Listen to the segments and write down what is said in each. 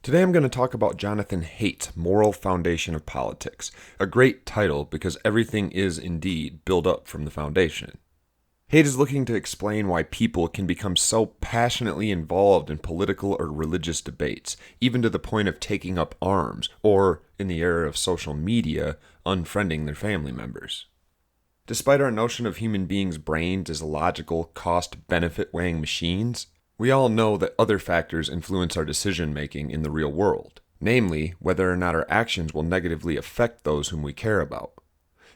Today I'm going to talk about Jonathan Haidt's Moral Foundation of Politics, a great title because everything is indeed built up from the foundation. Haidt is looking to explain why people can become so passionately involved in political or religious debates, even to the point of taking up arms, or, in the era of social media, unfriending their family members. Despite our notion of human beings' brains as logical, cost-benefit weighing machines, we all know that other factors influence our decision-making in the real world, namely, whether or not our actions will negatively affect those whom we care about.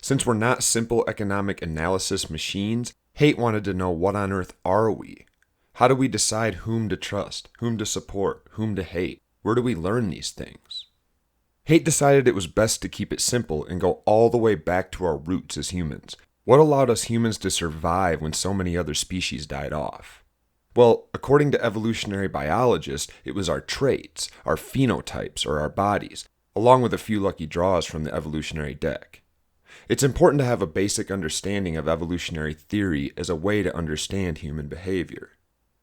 Since we're not simple economic analysis machines, Haidt wanted to know, what on earth are we? How do we decide whom to trust, whom to support, whom to hate? Where do we learn these things? Haidt decided it was best to keep it simple and go all the way back to our roots as humans. What allowed us humans to survive when so many other species died off? Well, according to evolutionary biologists, it was our traits, our phenotypes, or our bodies, along with a few lucky draws from the evolutionary deck. It's important to have a basic understanding of evolutionary theory as a way to understand human behavior.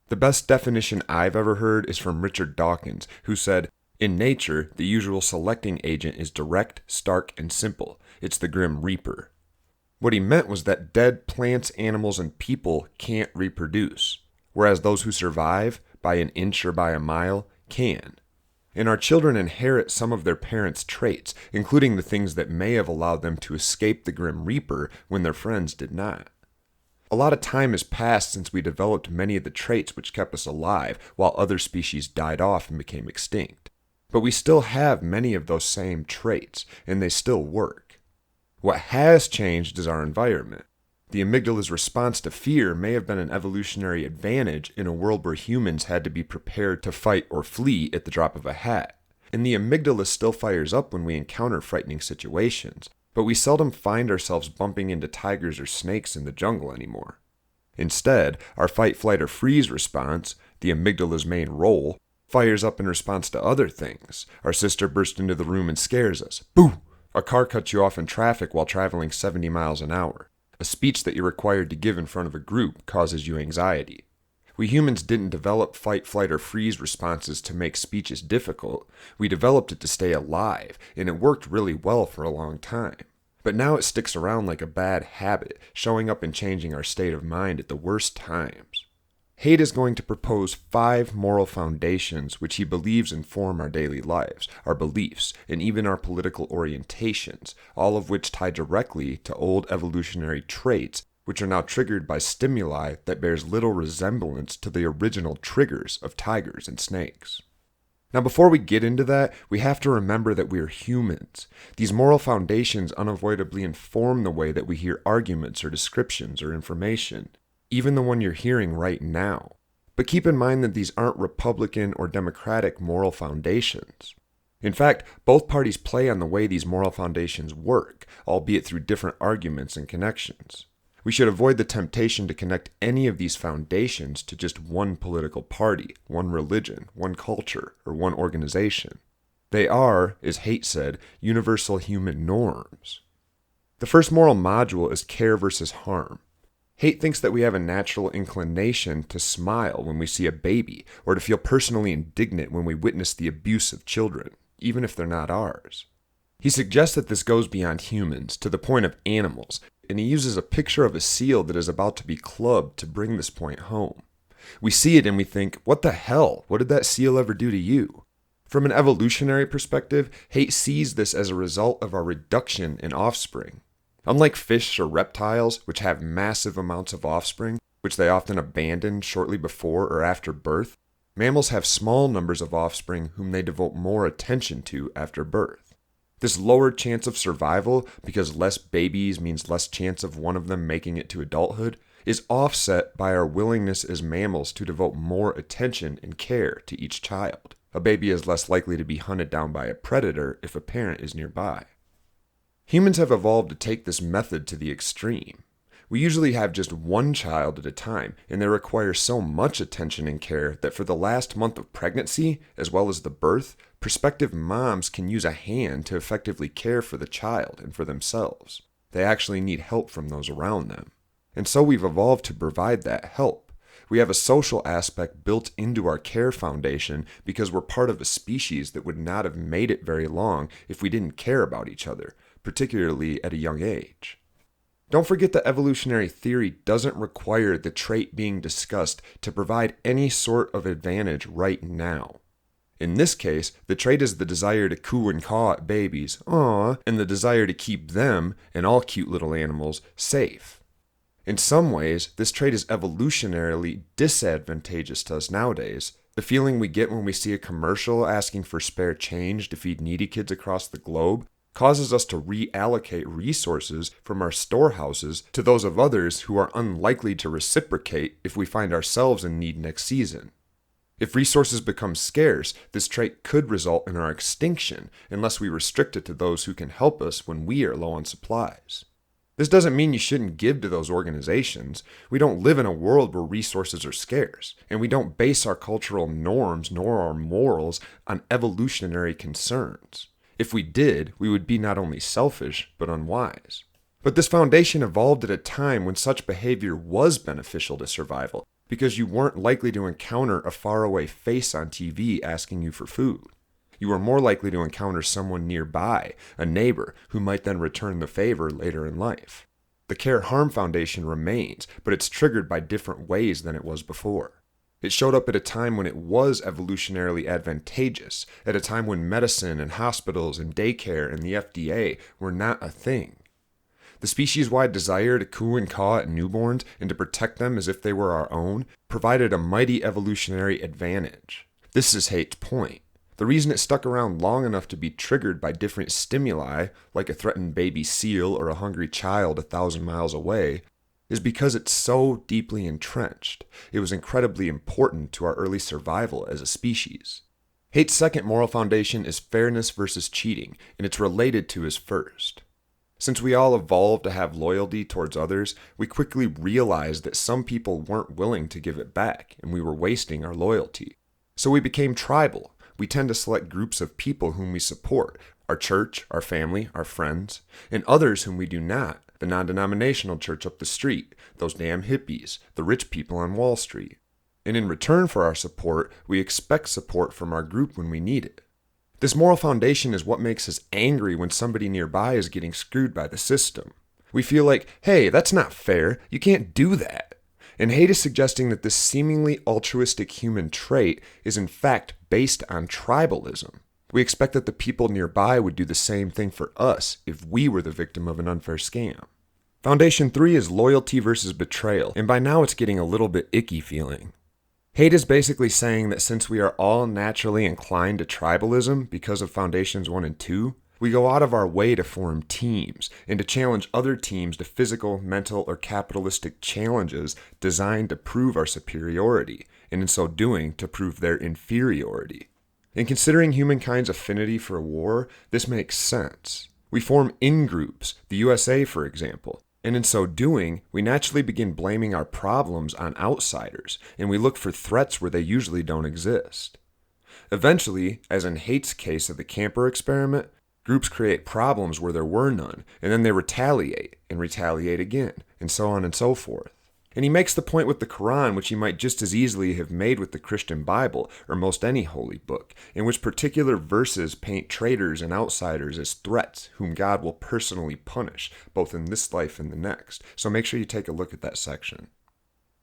The best definition I've ever heard is from Richard Dawkins, who said, "In nature, the usual selecting agent is direct, stark, and simple. It's the Grim Reaper." What he meant was that dead plants, animals, and people can't reproduce, whereas those who survive, by an inch or by a mile, can. And our children inherit some of their parents' traits, including the things that may have allowed them to escape the Grim Reaper when their friends did not. A lot of time has passed since we developed many of the traits which kept us alive, while other species died off and became extinct. But we still have many of those same traits, and they still work. What has changed is our environment. The amygdala's response to fear may have been an evolutionary advantage in a world where humans had to be prepared to fight or flee at the drop of a hat. And the amygdala still fires up when we encounter frightening situations, but we seldom find ourselves bumping into tigers or snakes in the jungle anymore. Instead, our fight, flight, or freeze response, the amygdala's main role, fires up in response to other things. Our sister bursts into the room and scares us. Boo! A car cuts you off in traffic while traveling 70 miles an hour. A speech that you're required to give in front of a group causes you anxiety. We humans didn't develop fight, flight, or freeze responses to make speeches difficult. We developed it to stay alive, and it worked really well for a long time. But now it sticks around like a bad habit, showing up and changing our state of mind at the worst times. Haidt is going to propose 5 moral foundations which he believes inform our daily lives, our beliefs, and even our political orientations, all of which tie directly to old evolutionary traits which are now triggered by stimuli that bears little resemblance to the original triggers of tigers and snakes. Now, before we get into that, we have to remember that we are humans. These moral foundations unavoidably inform the way that we hear arguments or descriptions or information, even the one you're hearing right now. But keep in mind that these aren't Republican or Democratic moral foundations. In fact, both parties play on the way these moral foundations work, albeit through different arguments and connections. We should avoid the temptation to connect any of these foundations to just one political party, one religion, one culture, or one organization. They are, as Haidt said, universal human norms. The first moral module is care versus harm. Haidt thinks that we have a natural inclination to smile when we see a baby, or to feel personally indignant when we witness the abuse of children, even if they're not ours. He suggests that this goes beyond humans, to the point of animals, and he uses a picture of a seal that is about to be clubbed to bring this point home. We see it and we think, what the hell? What did that seal ever do to you? From an evolutionary perspective, Haidt sees this as a result of our reduction in offspring. Unlike fish or reptiles, which have massive amounts of offspring, which they often abandon shortly before or after birth, mammals have small numbers of offspring whom they devote more attention to after birth. This lower chance of survival, because less babies means less chance of one of them making it to adulthood, is offset by our willingness as mammals to devote more attention and care to each child. A baby is less likely to be hunted down by a predator if a parent is nearby. Humans have evolved to take this method to the extreme. We usually have just one child at a time, and they require so much attention and care that for the last month of pregnancy, as well as the birth, prospective moms can use a hand to effectively care for the child and for themselves. They actually need help from those around them. And so we've evolved to provide that help. We have a social aspect built into our care foundation because we're part of a species that would not have made it very long if we didn't care about each other, particularly at a young age. Don't forget that evolutionary theory doesn't require the trait being discussed to provide any sort of advantage right now. In this case, the trait is the desire to coo and caw at babies, and the desire to keep them, and all cute little animals, safe. In some ways, this trait is evolutionarily disadvantageous to us nowadays. The feeling we get when we see a commercial asking for spare change to feed needy kids across the globe causes us to reallocate resources from our storehouses to those of others who are unlikely to reciprocate if we find ourselves in need next season. If resources become scarce, this trait could result in our extinction unless we restrict it to those who can help us when we are low on supplies. This doesn't mean you shouldn't give to those organizations. We don't live in a world where resources are scarce, and we don't base our cultural norms nor our morals on evolutionary concerns. If we did, we would be not only selfish, but unwise. But this foundation evolved at a time when such behavior was beneficial to survival, because you weren't likely to encounter a faraway face on TV asking you for food. You were more likely to encounter someone nearby, a neighbor, who might then return the favor later in life. The care-harm foundation remains, but it's triggered by different ways than it was before. It showed up at a time when it was evolutionarily advantageous, at a time when medicine and hospitals and daycare and the FDA were not a thing. The species-wide desire to coo and caw at newborns and to protect them as if they were our own provided a mighty evolutionary advantage. This is Haight's point. The reason it stuck around long enough to be triggered by different stimuli, like a threatened baby seal or a hungry child 1,000 miles away, is because it's so deeply entrenched. It was incredibly important to our early survival as a species. Haight's second moral foundation is fairness versus cheating, and it's related to his first. Since we all evolved to have loyalty towards others, we quickly realized that some people weren't willing to give it back, and we were wasting our loyalty. So we became tribal. We tend to select groups of people whom we support, our church, our family, our friends, and others whom we do not, the non-denominational church up the street, those damn hippies, the rich people on Wall Street. And in return for our support, we expect support from our group when we need it. This moral foundation is what makes us angry when somebody nearby is getting screwed by the system. We feel like, hey, that's not fair, you can't do that. And Haight is suggesting that this seemingly altruistic human trait is in fact based on tribalism. We expect that the people nearby would do the same thing for us if we were the victim of an unfair scam. Foundation 3 is loyalty versus betrayal, and by now it's getting a little bit icky feeling. Haight is basically saying that since we are all naturally inclined to tribalism because of Foundations 1 and 2, we go out of our way to form teams and to challenge other teams to physical, mental, or capitalistic challenges designed to prove our superiority, and in so doing, to prove their inferiority. In considering humankind's affinity for war, this makes sense. We form in-groups, the USA for example, and in so doing, we naturally begin blaming our problems on outsiders, and we look for threats where they usually don't exist. Eventually, as in Haight's case of the camper experiment, groups create problems where there were none, and then they retaliate, and retaliate again, and so on and so forth. And he makes the point with the Quran, which he might just as easily have made with the Christian Bible, or most any holy book, in which particular verses paint traitors and outsiders as threats whom God will personally punish, both in this life and the next. So make sure you take a look at that section.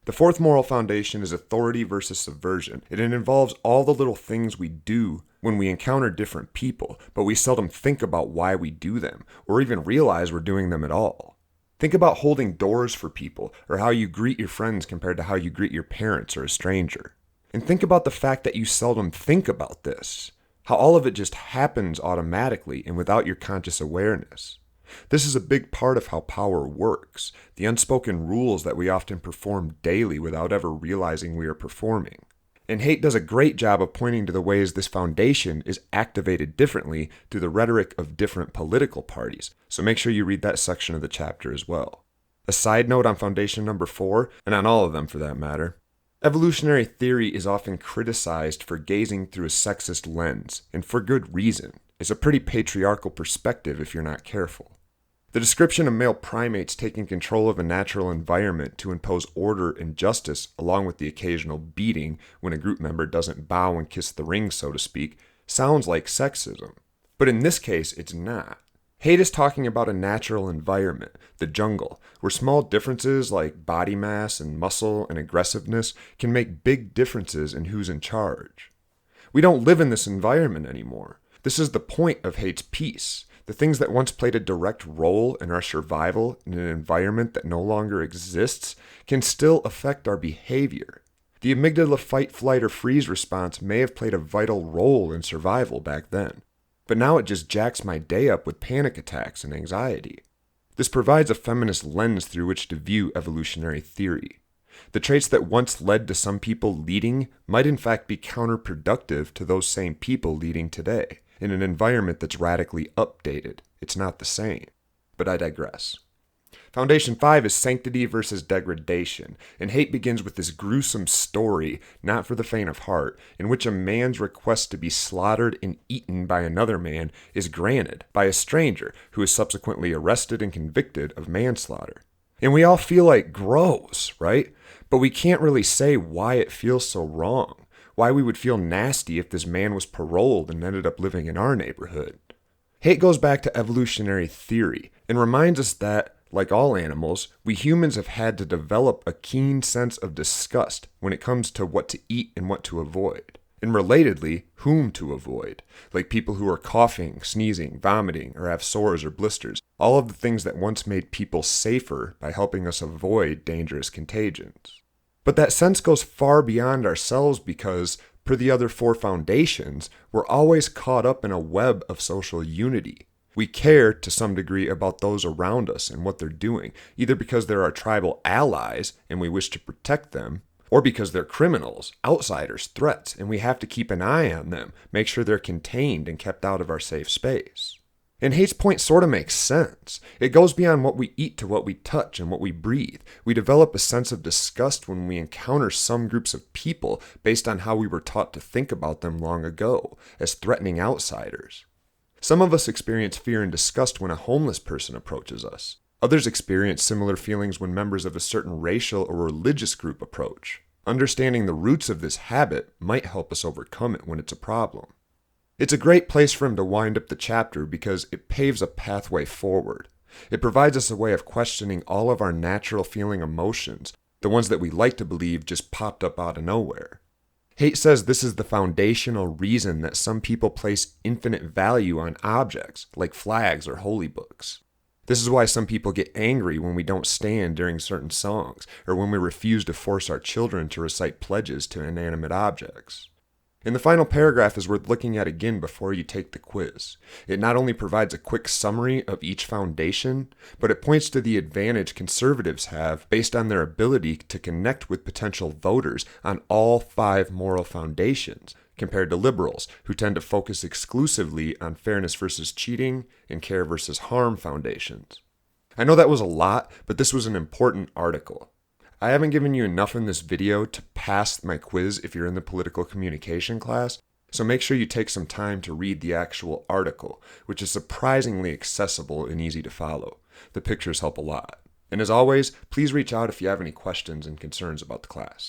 The fourth moral foundation is authority versus subversion, and it involves all the little things we do when we encounter different people, but we seldom think about why we do them, or even realize we're doing them at all. Think about holding doors for people, or how you greet your friends compared to how you greet your parents or a stranger. And think about the fact that you seldom think about this, how all of it just happens automatically and without your conscious awareness. This is a big part of how power works, the unspoken rules that we often perform daily without ever realizing we are performing. And Haight does a great job of pointing to the ways this foundation is activated differently through the rhetoric of different political parties, so make sure you read that section of the chapter as well. A side note on foundation number 4, and on all of them for that matter, evolutionary theory is often criticized for gazing through a sexist lens, and for good reason. It's a pretty patriarchal perspective if you're not careful. The description of male primates taking control of a natural environment to impose order and justice, along with the occasional beating when a group member doesn't bow and kiss the ring, so to speak, sounds like sexism. But in this case, it's not. Haidt is talking about a natural environment, the jungle, where small differences like body mass and muscle and aggressiveness can make big differences in who's in charge. We don't live in this environment anymore. This is the point of Haidt's piece. The things that once played a direct role in our survival in an environment that no longer exists can still affect our behavior. The amygdala fight, flight, or freeze response may have played a vital role in survival back then, but now it just jacks my day up with panic attacks and anxiety. This provides a feminist lens through which to view evolutionary theory. The traits that once led to some people leading might in fact be counterproductive to those same people leading today. In an environment that's radically updated, it's not the same. But I digress. Foundation 5 is sanctity versus degradation, and Haidt begins with this gruesome story, not for the faint of heart, in which a man's request to be slaughtered and eaten by another man is granted by a stranger who is subsequently arrested and convicted of manslaughter. And we all feel like gross, right? But we can't really say why it feels so wrong. Why we would feel nasty if this man was paroled and ended up living in our neighborhood. Haidt goes back to evolutionary theory and reminds us that, like all animals, we humans have had to develop a keen sense of disgust when it comes to what to eat and what to avoid. And relatedly, whom to avoid, like people who are coughing, sneezing, vomiting, or have sores or blisters, all of the things that once made people safer by helping us avoid dangerous contagions. But that sense goes far beyond ourselves because, per the other 4 foundations, we're always caught up in a web of social unity. We care to some degree about those around us and what they're doing, either because they're our tribal allies and we wish to protect them, or because they're criminals, outsiders, threats, and we have to keep an eye on them, make sure they're contained and kept out of our safe space. And Haidt's point sort of makes sense. It goes beyond what we eat to what we touch and what we breathe. We develop a sense of disgust when we encounter some groups of people based on how we were taught to think about them long ago, as threatening outsiders. Some of us experience fear and disgust when a homeless person approaches us. Others experience similar feelings when members of a certain racial or religious group approach. Understanding the roots of this habit might help us overcome it when it's a problem. It's a great place for him to wind up the chapter because it paves a pathway forward. It provides us a way of questioning all of our natural feeling emotions, the ones that we like to believe just popped up out of nowhere. Haidt says this is the foundational reason that some people place infinite value on objects, like flags or holy books. This is why some people get angry when we don't stand during certain songs, or when we refuse to force our children to recite pledges to inanimate objects. And the final paragraph is worth looking at again before you take the quiz. It not only provides a quick summary of each foundation, but it points to the advantage conservatives have based on their ability to connect with potential voters on all 5 moral foundations, compared to liberals, who tend to focus exclusively on fairness versus cheating and care versus harm foundations. I know that was a lot, but this was an important article. I haven't given you enough in this video to pass my quiz if you're in the political communication class, so make sure you take some time to read the actual article, which is surprisingly accessible and easy to follow. The pictures help a lot. And as always, please reach out if you have any questions and concerns about the class.